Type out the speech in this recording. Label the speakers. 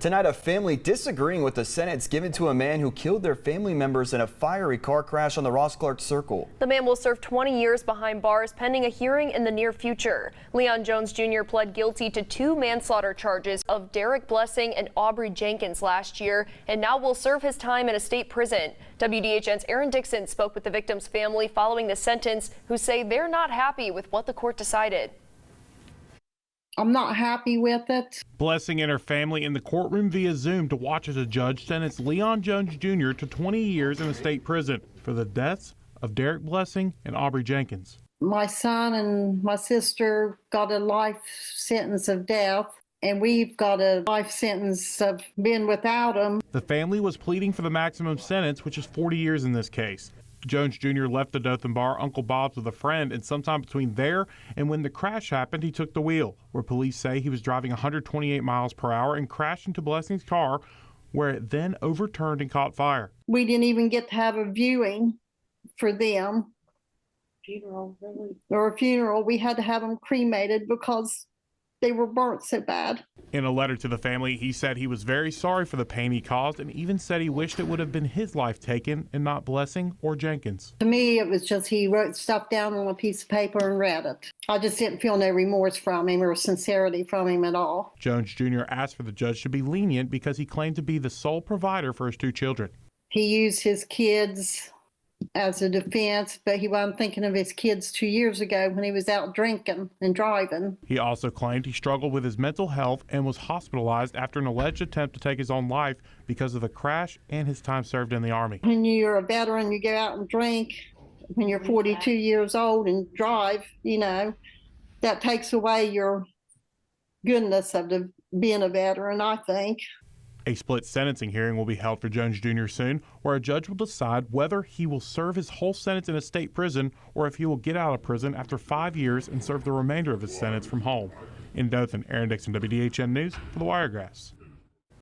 Speaker 1: Tonight, a family disagreeing with the sentence given to a man who killed their family members in a fiery car crash on the Ross Clark Circle.
Speaker 2: The man will serve 20 years behind bars pending a hearing in the near future. Leon Jones Jr. pled guilty to 2 manslaughter charges of Derek Blessing and Aubrey Jenkins last year and now will serve his time in a state prison. WDHN's Aaron Dixon spoke with the victim's family following the sentence, who say they're not happy with what the court decided.
Speaker 3: I'm not happy with it.
Speaker 4: Blessing and her family in the courtroom via Zoom to watch as a judge sentenced Leon Jones Jr. to 20 years in a state prison for the deaths of Derek Blessing and Aubrey Jenkins.
Speaker 3: My son and my sister got a life sentence of death, and we've got a life sentence of being without them.
Speaker 4: The family was pleading for the maximum sentence, which is 40 years in this case. Jones Jr. left the Dothan bar Uncle Bob's with a friend, and sometime between there and when the crash happened, he took the wheel, where police say he was driving 128 miles per hour and crashed into Blessing's car, where it then overturned and caught fire.
Speaker 3: We didn't even get to have a viewing for them. Funeral, really? Or a funeral. We had to have them cremated because they were burnt so bad.
Speaker 4: In a letter to the family, he said he was very sorry for the pain he caused and even said he wished it would have been his life taken and not Blessing or Jenkins.
Speaker 3: To me, it was just he wrote stuff down on a piece of paper and read it. I just didn't feel no remorse from him or sincerity from him at all.
Speaker 4: Jones Jr. asked for the judge to be lenient because he claimed to be the sole provider for his 2 children.
Speaker 3: He used his kids as a defense, but he wasn't thinking of his kids 2 years ago when he was out drinking and driving.
Speaker 4: He also claimed he struggled with his mental health and was hospitalized after an alleged attempt to take his own life because of the crash and his time served in the Army.
Speaker 3: When you're a veteran, you go out and drink. When you're 42 years old and drive, that takes away your goodness of being a veteran, I think.
Speaker 4: A split sentencing hearing will be held for Jones Jr. soon, where a judge will decide whether he will serve his whole sentence in a state prison or if he will get out of prison after 5 years and serve the remainder of his sentence from home. In Dothan, Aaron Dixon, WDHN News for the Wiregrass.